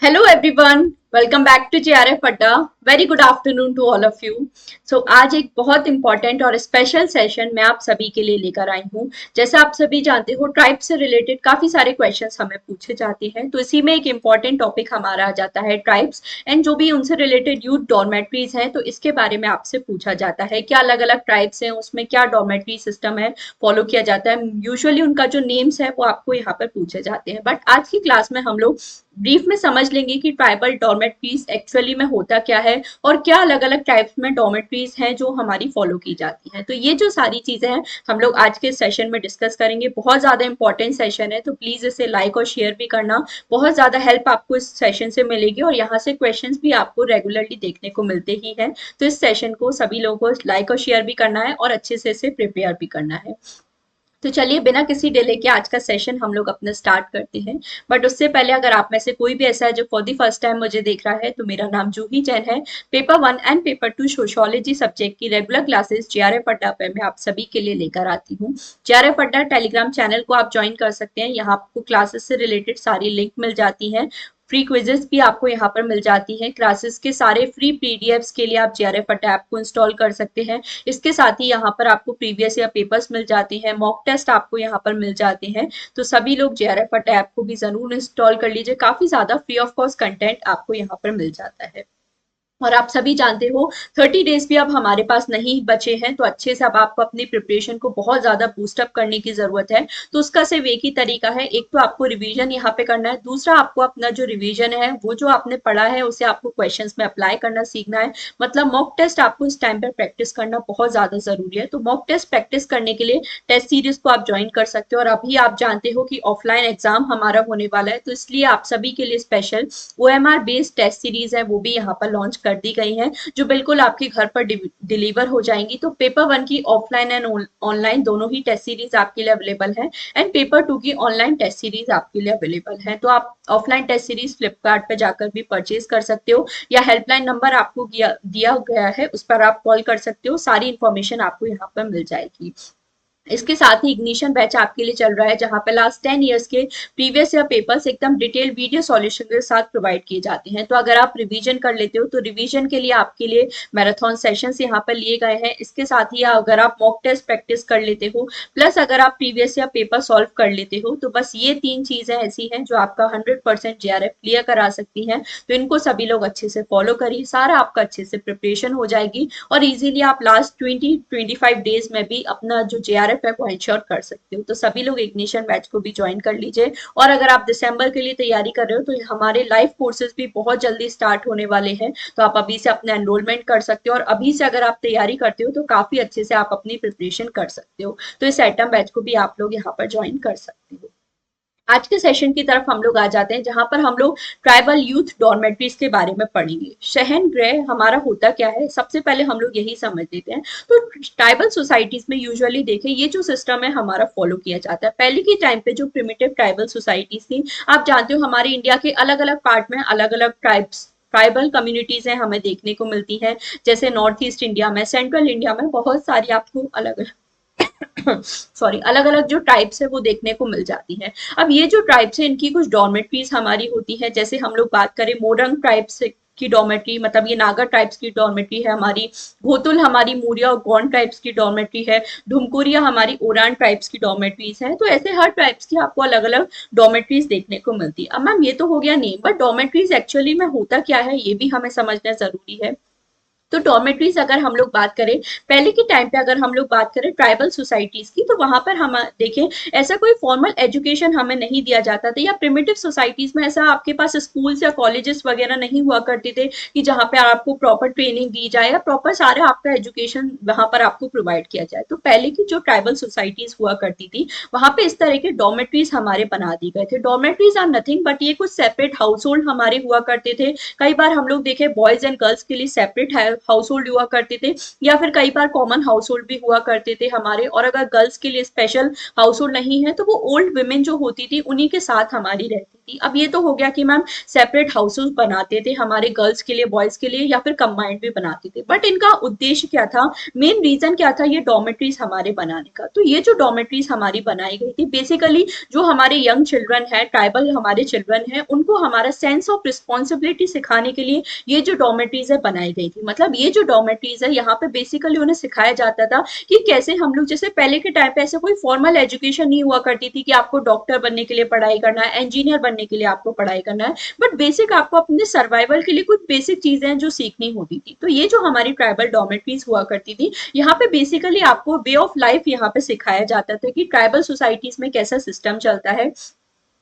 Hello everyone, welcome back to JRF अड्डा. Very good afternoon to all of you. So आज एक बहुत important और स्पेशल सेशन मैं आप सभी के लिए लेकर आई हूँ. जैसे आप सभी जानते हो ट्राइब से रिलेटेड काफी सारे क्वेश्चंस हमें पूछे जाते हैं, तो इसी में एक इंपॉर्टेंट टॉपिक हमारा आ जाता है ट्राइब्स एंड जो भी उनसे रिलेटेड यूथ डॉर्मेट्रीज हैं, तो इसके बारे में आपसे पूछा जाता है क्या अलग अलग ट्राइब्स हैं, उसमें क्या डॉर्मेट्री सिस्टम है फॉलो किया जाता है. यूजुअली उनका जो नेम्स है वो आपको यहाँ पर पूछे जाते हैं, बट आज की क्लास में हम लोग ब्रीफ में समझ लेंगे कि ट्राइबल डॉर्मेट्रीज एक्चुअली में होता क्या है और क्या अलग अलग टाइप्स में डॉर्मेट्रीज हैं जो हमारी फॉलो की जाती हैं. तो ये जो सारी चीजें हैं हम लोग आज के सेशन में डिस्कस करेंगे. बहुत ज्यादा इंपॉर्टेंट सेशन है, तो प्लीज इसे लाइक और शेयर भी करना. बहुत ज्यादा हेल्प आपको इस सेशन से मिलेगी और यहाँ से क्वेश्चंस भी आपको रेगुलरली देखने को मिलते ही हैं. तो इस सेशन को सभी लोगों को लाइक और शेयर भी करना है और अच्छे से इसे प्रिपेयर भी करना है. तो चलिए बिना किसी डिले के आज का सेशन हम लोग अपना स्टार्ट करते हैं. बट उससे पहले अगर आप में से कोई भी ऐसा है जो फॉर द फर्स्ट टाइम मुझे देख रहा है, तो मेरा नाम जूही जैन है. Paper 1 and paper 2 sociology subject की रेगुलर क्लासेस जेआरएफ अड्डा पर मैं आप सभी के लिए लेकर आती हूँ. जेआरएफ अड्डा टेलीग्राम चैनल को आप ज्वाइन कर सकते हैं. यहाँ आपको क्लासेस से रिलेटेड सारी लिंक मिल जाती हैं. फ्री क्विजेस भी आपको यहाँ पर मिल जाती हैं. क्लासेस के सारे फ्री पीडीएफ्स के लिए आप जेआरएफ अड्डा ऐप को इंस्टॉल कर सकते हैं. इसके साथ ही यहाँ पर आपको प्रीवियस या पेपर्स मिल जाते हैं, मॉक टेस्ट आपको यहाँ पर मिल जाते हैं. तो सभी लोग जेआरएफ अड्डा ऐप को भी जरूर इंस्टॉल कर लीजिए. काफी ज्यादा फ्री ऑफ कॉस्ट कंटेंट आपको यहाँ पर मिल जाता है. और आप सभी जानते हो 30 डेज भी अब हमारे पास नहीं बचे हैं, तो अच्छे से अब आपको अपनी प्रिपरेशन को बहुत ज्यादा बूस्टअप करने की जरूरत है. तो उसका सिर्फ एक ही तरीका है, एक तो आपको रिवीजन यहाँ पे करना है, दूसरा आपको अपना जो रिवीजन है वो जो आपने पढ़ा है उसे आपको क्वेश्चंस में अप्लाई करना सीखना है. मतलब मॉक टेस्ट आपको इस टाइम पर प्रैक्टिस करना बहुत ज्यादा जरूरी है. तो मॉक टेस्ट प्रैक्टिस करने के लिए टेस्ट सीरीज को आप ज्वाइन कर सकते हो. और अभी आप जानते हो कि ऑफलाइन एग्जाम हमारा होने वाला है, तो इसलिए आप सभी के लिए special OMR based test series है वो भी यहाँ पर लॉन्च कर दी गई हैं, जो बिल्कुल आपके घर पर डिलीवर हो जाएंगी. तो पेपर 1 की ऑफलाइन एंड ऑनलाइन दोनों ही टेस्ट सीरीज आपके लिए अवेलेबल है एंड पेपर 2 की ऑनलाइन टेस्ट सीरीज आपके लिए अवेलेबल है. तो आप ऑफलाइन टेस्ट सीरीज फ्लिपकार्ट पे जाकर भी परचेज कर सकते हो या हेल्पलाइन नंबर आपको दिया गया है उस पर आप कॉल कर सकते हो. सारी इंफॉर्मेशन आपको यहाँ पर मिल जाएगी. इसके साथ ही इग्निशन बैच आपके लिए चल रहा है, जहां पे लास्ट 10 इयर्स के प्रीवियस ईयर पेपर्स एकदम डिटेल वीडियो सॉल्यूशन के साथ प्रोवाइड किए जाते हैं. तो अगर आप रिवीजन कर लेते हो तो रिवीजन के लिए आपके लिए मैराथन सेशंस यहाँ पर लिए गए हैं. इसके साथ ही अगर आप मॉक टेस्ट प्रैक्टिस कर लेते हो, प्लस अगर आप प्रीवियस ईयर पेपर सॉल्व कर लेते हो, तो बस ये 3 चीजें ऐसी हैं जो आपका 100% जेआरएफ क्लियर करा सकती हैं. तो इनको सभी लोग अच्छे से फॉलो करिए, सारा आपका अच्छे से प्रिपरेशन हो जाएगी और इजीली आप लास्ट 20-25 डेज में भी अपना जो जेआरएफ है वो इंश्योर कर सकते हो. तो सभी लोग इग्निशन बैच को भी ज्वाइन कर लीजिए. और अगर आप दिसंबर के लिए तैयारी कर रहे हो, तो हमारे लाइव कोर्सेज भी बहुत जल्दी स्टार्ट होने वाले हैं. तो आप अभी से अपना एनरोलमेंट कर सकते हो और अभी से अगर आप तैयारी करते हो तो काफी अच्छे से आप अपनी प्रिपरेशन कर सकते हो. तो इस एटम बैच को भी आप लोग यहाँ पर ज्वाइन कर सकते हो. आज के सेशन की तरफ हम लोग आ जाते हैं, जहां पर हम लोग ट्राइबल यूथ डॉर्मेट्रीज के बारे में पढ़ेंगे. शहन ग्रह हमारा होता क्या है, सबसे पहले हम लोग यही समझ लेते हैं. तो ट्राइबल सोसाइटीज में यूजुअली देखें ये जो सिस्टम है हमारा फॉलो किया जाता है. पहले के टाइम पे जो प्रिमिटिव ट्राइबल सोसाइटीज थी, आप जानते हो हमारे इंडिया के अलग अलग पार्ट में अलग अलग ट्राइबल कम्युनिटीज हैं हमें देखने को मिलती है. जैसे नॉर्थ ईस्ट इंडिया में, सेंट्रल इंडिया में बहुत सारी आपको अलग सॉरी अलग अलग जो ट्राइब्स है वो देखने को मिल जाती हैं. अब ये जो ट्राइब्स है इनकी कुछ डॉर्मेट्रीज हमारी होती है. जैसे हम लोग बात करें मोरंग ट्राइब्स की डॉर्मेट्री, मतलब ये नागा ट्राइब्स की डॉर्मेट्री है हमारी. घोतुल हमारी मूरिया और गौंड ट्राइब्स की डॉर्मेट्री है. ढुमकुरिया हमारी ओरान ट्राइब्स की डॉर्मेट्रीज है. तो ऐसे हर ट्राइब्स की आपको अलग अलग डॉर्मेट्रीज देखने को मिलती है. अब मैम ये तो हो गया नेम, बट डॉर्मेट्रीज एक्चुअली में होता क्या है ये भी हमें समझना जरूरी है. तो डॉर्मेट्रीज अगर हम लोग बात करें, पहले के टाइम पे अगर हम लोग बात करें ट्राइबल सोसाइटीज की, तो वहां पर हम देखें ऐसा कोई फॉर्मल एजुकेशन हमें नहीं दिया जाता था, या प्रिमिटिव सोसाइटीज में ऐसा आपके पास स्कूल्स या कॉलेजेस वगैरह नहीं हुआ करते थे कि जहां पे आपको प्रॉपर ट्रेनिंग दी जाए या प्रॉपर सारा आपका एजुकेशन वहां पर आपको प्रोवाइड किया जाए. तो पहले की जो ट्राइबल सोसाइटीज हुआ करती थी वहां पे इस तरह के डॉर्मेट्रीज हमारे बना दी गए थे. डॉर्मेट्रीज आर नथिंग बट ये कुछ सेपरेट हाउस होल्ड हमारे हुआ करते थे. कई बार हम लोग देखे बॉयज एंड गर्ल्स के लिए सेपरेट हाउस होल्ड हुआ करते थे, या फिर कई बार कॉमन हाउस होल्ड भी हुआ करते थे हमारे. और अगर गर्ल्स के लिए स्पेशल हाउस होल्ड नहीं है तो वो ओल्ड वुमेन जो होती थी उन्हीं के साथ हमारी रहती थी। अब ये तो हो गया कि मैम सेपरेट हाउसेस बनाते थे हमारे गर्ल्स के लिए, बॉयज के लिए, या फिर कंबाइंड भी बनाते थे, बट इनका उद्देश्य क्या था, मेन रीजन क्या था, ये डॉर्मेटरीज हमारे बनाने का। तो ये जो डॉर्मेटरीज हमारी बनाई गई थी, बेसिकली जो हमारे यंग चिल्ड्रन है, ट्राइबल हमारे चिल्ड्रन है, उनको हमारा सेंस ऑफ रिस्पॉन्सिबिलिटी सिखाने के लिए ये जो डॉर्मेटरीज है बनाई गई थी। मतलब ये जो डॉर्मेटरीज है, यहाँ पे बेसिकली उन्हें सिखाया जाता था कि कैसे हम लोग, जैसे पहले के टाइम पे ऐसे कोई फॉर्मल एजुकेशन नहीं हुआ करती थी कि आपको डॉक्टर बनने के लिए पढ़ाई करना है, इंजीनियर बनने के लिए आपको पढ़ाई करना है, बट बेसिक आपको अपने सर्वाइवल के लिए कुछ बेसिक चीजें हैं जो सीखनी होती थी। तो ये जो हमारी ट्राइबल डॉर्मेटरीज हुआ करती थी, यहाँ पे बेसिकली आपको वे ऑफ लाइफ यहाँ पे सिखाया जाता था कि ट्राइबल सोसाइटीज में कैसा सिस्टम चलता है।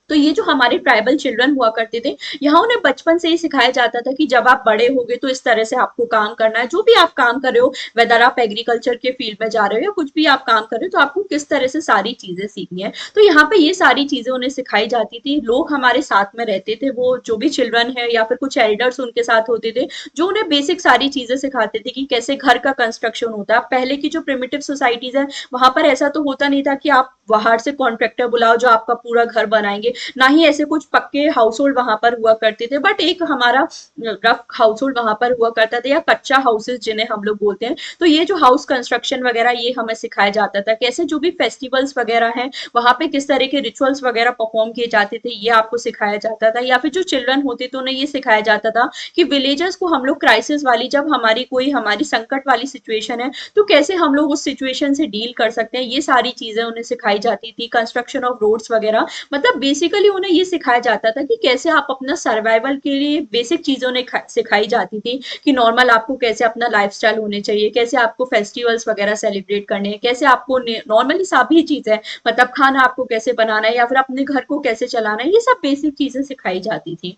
तो ये जो हमारे ट्राइबल चिल्ड्रन हुआ करते थे, यहाँ उन्हें बचपन से ही सिखाया जाता था कि जब आप बड़े होगे तो इस तरह से आपको काम करना है। जो भी आप काम कर रहे हो, वेदर आप एग्रीकल्चर के फील्ड में जा रहे हो या कुछ भी आप काम कर रहे हो, तो आपको किस तरह से सारी चीजें सीखनी है। तो यहाँ पे ये सारी चीजें उन्हें सिखाई जाती थी। लोग हमारे साथ में रहते थे, वो जो भी चिल्ड्रन है या फिर कुछ एल्डर्स उनके साथ होते थे, जो उन्हें बेसिक सारी चीजें सिखाते थे कि कैसे घर का कंस्ट्रक्शन होता है। पहले की जो प्रिमिटिव सोसाइटीज है, वहां पर ऐसा तो होता नहीं था कि आप बाहर से कॉन्ट्रैक्टर बुलाओ जो आपका पूरा घर बनाएंगे, ना ही ऐसे कुछ पक्के हाउस होल्ड वहां पर हुआ करते थे, बट एक हमारा रफ हाउस होल्ड वहां पर हुआ करता था, या कच्चा हाउसेस जिन्हें हम लोग बोलते हैं। तो ये जो हाउस कंस्ट्रक्शन वगैरह, ये हमें सिखाया जाता था। कैसे जो भी फेस्टिवल्स वगैरह हैं, वहां पे किस तरह के रिचुअल्स वगैरह परफॉर्म किए जाते थे, ये आपको सिखाया जाता था। या फिर जो चिल्ड्रन होते थे उन्हें ये सिखाया जाता था कि विलेजर्स को हम लोग क्राइसिस वाली, जब हमारी संकट वाली सिचुएशन है, तो कैसे हम लोग उस सिचुएशन से डील कर सकते हैं, ये सारी चीजें उन्हें सिखाई जाती थी। कंस्ट्रक्शन ऑफ रोड्स वगैरह, मतलब बेसिकली उन्हें ये सिखाया जाता था कि कैसे आप अपना सर्वाइवल के लिए बेसिक चीजों ने सिखाई जाती थी कि नॉर्मल आपको कैसे अपना लाइफस्टाइल होने चाहिए, कैसे आपको फेस्टिवल्स वगैरह सेलिब्रेट करने हैं, कैसे आपको नॉर्मली सभी चीजें, मतलब खाना आपको कैसे बनाना है या फिर अपने घर को कैसे चलाना है, ये सब बेसिक चीजें सिखाई जाती थी।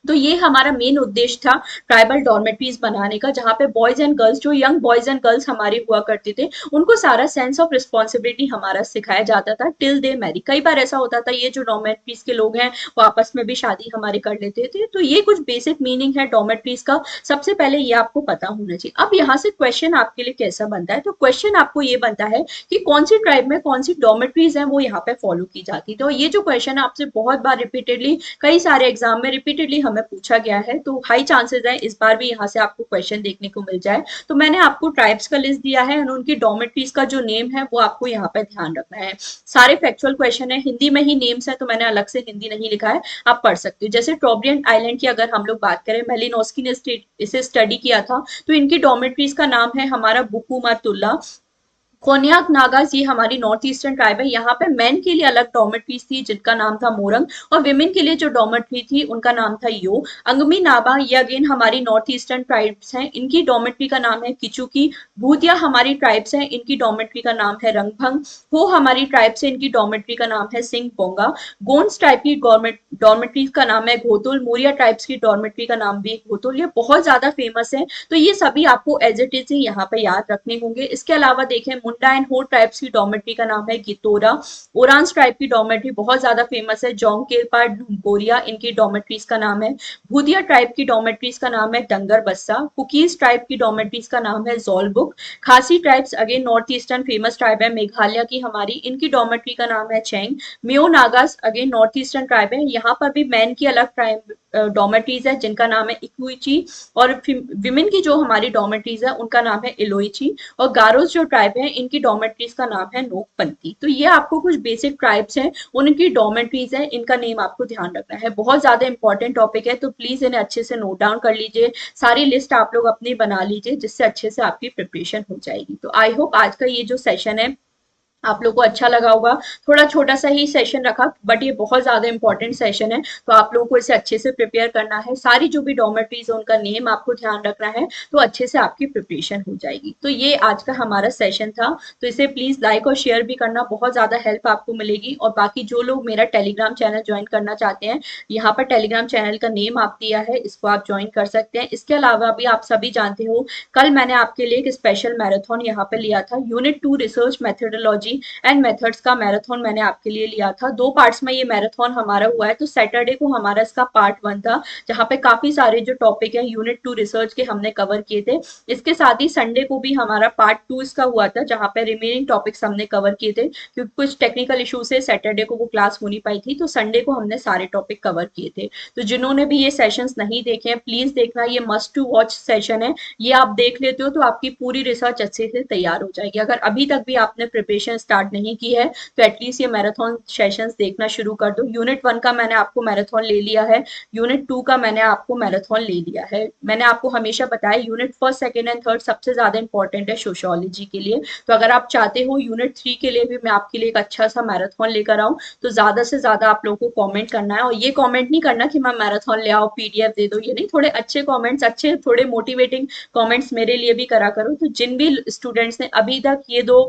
तो ये हमारा मेन उद्देश्य था ट्राइबल डॉर्मेटरीज बनाने का, जहाँ पे बॉयज एंड गर्ल्स, जो यंग बॉयज एंड गर्ल्स हमारे हुआ करते थे, उनको सारा सेंस ऑफ रिस्पॉन्सिबिलिटी हमारा सिखाया जाता था टिल दे मैरी। कई बार ऐसा होता था ये जो डॉर्मेटरीज के लोग हैं वो आपस में भी शादी हमारे कर लेते थे। तो ये कुछ बेसिक मीनिंग है डॉर्मेटरीज का, सबसे पहले ये आपको पता होना चाहिए। अब यहाँ से क्वेश्चन आपके लिए कैसा बनता है, तो क्वेश्चन आपको ये बनता है कि कौन सी ट्राइब में कौन सी डॉर्मेटरीज है वो यहाँ पे फॉलो की जाती है। तो ये जो क्वेश्चन आपसे बहुत बार रिपीटेडली कई सारे एग्जाम में रिपीटेडली हमें पूछा गया है, तो हाई चांसेस है इस बार भी यहाँ से आपको क्वेश्चन देखने को मिल जाए। तो मैंने आपको ट्राइब्स का लिस्ट दिया है और उनकी डॉर्मेटरीज का जो नेम है वो आपको यहाँ पे ध्यान रखना है। सारे फैक्चुअल क्वेश्चन है, हिंदी में ही नेम्स है, तो मैंने अलग से हिंदी नहीं लिखा है, आप पढ़ सकते हो। जैसे टोब्रियन आइलैंड की अगर हम लोग बात करें, मेलिनोस्की ने इसे स्टडी किया था, तो इनकी डॉर्मेटरीज का नाम है हमारा बुकुमातुल्ला। कोन्याक नागाज, ये हमारी नॉर्थ ईस्टर्न ट्राइब है, यहाँ पे मेन के लिए अलग डॉर्मेटरीज थी जिनका नाम था मोरंग, और विमेन के लिए जो डॉर्मेटरी थी उनका नाम था यो। अंगमी नाबा, ये अगेन हमारी नॉर्थ ईस्टर्न ट्राइब्स हैं, इनकी डॉर्मेटरी का नाम है किचुकी। भूतिया हमारी ट्राइब्स हैं, इनकी डॉर्मेटरी का नाम है रंगभंग। हो हमारी ट्राइब्स है, इनकी डॉर्मेटरी का नाम है सिंह पोंगा। गोंड्स ट्राइब की डॉर्मेटरी का नाम है घोतुल। मोरिया ट्राइब्स की डॉर्मेटरी का नाम भी घोतुल। ये बहुत ज्यादा फेमस है, तो ये सभी आपको एज इट इज ही यहाँ पे याद रखने होंगे। इसके अलावा देखें, मुंडा एंड हो ट्राइब्स की डॉर्मेटरी का नाम है गितोरा। ओरांस ट्राइब की डॉर्मेटरी बहुत ज्यादा फेमस है, जोंगकेपा ढुमकोरिया, इनकी डॉर्मेटरीज का नाम है। भूतिया ट्राइब की डॉर्मेटरीज का नाम है डंगर बस्सा। कुकीज ट्राइब की डॉर्मेटरीज का नाम है Jolbuk. Khasi tribes again north eastern famous tribe है, मेघालय की हमारी, इनकी डॉर्मेटरी का नाम है चेंग। मियो Nagas again north eastern tribe है, यहाँ पर भी मैन की अलग ट्राइब डॉर्मेटरीज है जिनका नाम है इक्विची, और विमेन की जो हमारी डॉर्मेटरीज है उनका नाम है इलोइची। और गारोस जो ट्राइब है, इनकी डॉर्मेटरीज का नाम है नोकपंती। तो ये आपको कुछ बेसिक ट्राइब्स हैं, उनकी डॉर्मेटरीज है, इनका नेम आपको ध्यान रखना है। बहुत ज्यादा इंपॉर्टेंट टॉपिक है, तो प्लीज इन्हें अच्छे से नोट डाउन कर लीजिए, सारी लिस्ट आप लोग अपनी बना लीजिए, जिससे अच्छे से आपकी प्रिपरेशन हो जाएगी। तो आई होप आज का ये जो सेशन है आप लोग को अच्छा लगा होगा। थोड़ा छोटा सा ही सेशन रखा, बट ये बहुत ज्यादा इंपॉर्टेंट सेशन है, तो आप लोगों को इसे अच्छे से प्रिपेयर करना है। सारी जो भी डॉर्मेटरीज है उनका नेम आपको ध्यान रखना है, तो अच्छे से आपकी प्रिपरेशन हो जाएगी। तो ये आज का हमारा सेशन था, तो इसे प्लीज लाइक और शेयर भी करना, बहुत ज्यादा हेल्प आपको मिलेगी। और बाकी जो लोग मेरा टेलीग्राम चैनल ज्वाइन करना चाहते हैं, यहाँ पर टेलीग्राम चैनल का नेम आप दिया है, इसको आप ज्वाइन कर सकते हैं। इसके अलावा भी आप सभी जानते हो, कल मैंने आपके लिए एक स्पेशल मैराथन यहाँ पे लिया था, unit 2 research methodology sociology and methods का मैराथन मैंने आपके लिए लिया था। 2 पार्ट्स में ये मैराथन हमारा हुआ है। तो सैटरडे को हमारा इसका पार्ट 1 था, जहाँ पे काफी सारे जो टॉपिक है यूनिट 2 रिसर्च के हमने कवर किए थे। इसके साथ ही संडे को भी हमारा पार्ट 2 इसका हुआ था, जहाँ पे रिमेनिंग टॉपिक्स हमने कवर किए थे, क्योंकि कुछ टेक्निकल इशू से सैटरडे को वो क्लास हो नहीं पाई थी, तो संडे को हमने सारे टॉपिक कवर किए थे। तो जिन्होंने भी ये सेशंस नहीं देखे हैं, प्लीज देखना, ये मस्ट टू वॉच सेशन है। ये आप देख लेते हो तो आपकी पूरी रिसर्च अच्छे से तैयार हो जाएगी। अगर अभी तक भी आपने प्रिपरेशन स्टार्ट नहीं की है, तो एटलीस्ट ये मैराथन सेशंस देखना शुरू कर दो। यूनिट 1 का मैंने आपको मैराथन ले लिया है, यूनिट 2 का मैंने आपको मैराथन ले लिया है। मैंने आपको हमेशा बताया यूनिट 1, 2 एंड 3 सबसे ज्यादा इंपॉर्टेंट है सोशियोलॉजी के लिए। तो अगर आप चाहते हो यूनिट 3 के लिए भी मैं आपके लिए एक अच्छा सा मैराथन लेकर आऊं, तो ज्यादा से ज्यादा आप लोगों को कमेंट करना है। और ये कमेंट नहीं करना कि मैं मैराथन ले आओ, पीडीएफ दे दो, ये नहीं, थोड़े अच्छे कमेंट्स, अच्छे थोड़े मोटिवेटिंग कमेंट्स मेरे लिए भी करा करो। तो जिन भी स्टूडेंट्स ने अभी तक ये 2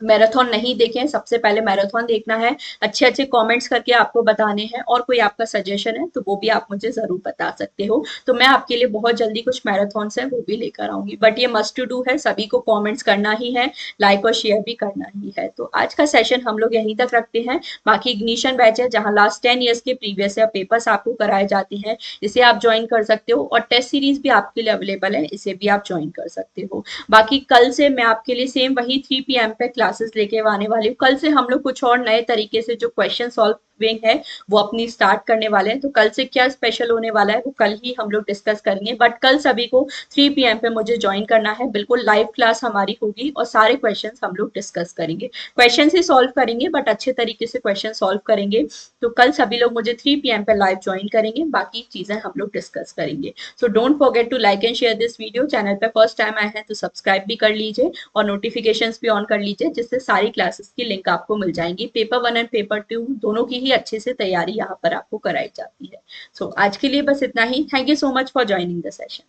मैराथन नहीं देखे हैं, सबसे पहले मैराथन देखना है, अच्छे अच्छे कमेंट्स करके आपको बताने हैं, और कोई आपका सजेशन है तो वो भी आप मुझे जरूर बता सकते हो। तो मैं आपके लिए बहुत जल्दी कुछ मैराथन्स है वो भी लेकर आऊंगी, बट ये मस्ट टू डू है, सभी को कमेंट्स करना ही है, लाइक और शेयर भी करना ही है। तो आज का सेशन हम लोग यहीं तक रखते हैं। बाकी इग्निशन बैच है, जहां लास्ट 10 ईयर्स के प्रीवियस या पेपर्स आपको कराए जाते हैं, इसे आप ज्वाइन कर सकते हो, और टेस्ट सीरीज भी आपके लिए अवेलेबल है, इसे भी आप ज्वाइन कर सकते हो। बाकी कल से मैं आपके लिए सेम वही 3 PM पे क्लासेस लेके आने वाली हूँ। कल से हम लोग कुछ और नए तरीके से जो क्वेश्चन सॉल्विंग है वो अपनी स्टार्ट करने वाले हैं। तो कल से क्या स्पेशल होने वाला है वो कल ही हम लोग डिस्कस करेंगे, बट कल सभी को 3 PM पे मुझे ज्वाइन करना है। बिल्कुल लाइव क्लास हमारी होगी और सारे क्वेश्चंस हम लोग डिस्कस करेंगे, क्वेश्चन ही सॉल्व करेंगे, बट अच्छे तरीके से क्वेश्चन सॉल्व करेंगे। तो कल सभी लोग मुझे 3 PM पे लाइव ज्वाइन करेंगे, बाकी चीजें हम लोग डिस्कस करेंगे। So don't forget to like and share this video. Channel पे फर्स्ट टाइम आए हैं तो सब्सक्राइब भी कर लीजिए और नोटिफिकेशंस भी ऑन कर लीजिए, जिससे सारी क्लासेस की लिंक आपको मिल जाएंगी। पेपर 1 एंड पेपर 2 दोनों की ही अच्छे से तैयारी यहाँ पर आपको कराई जाती है। सो आज के लिए बस इतना ही। Thank you so much for joining the session.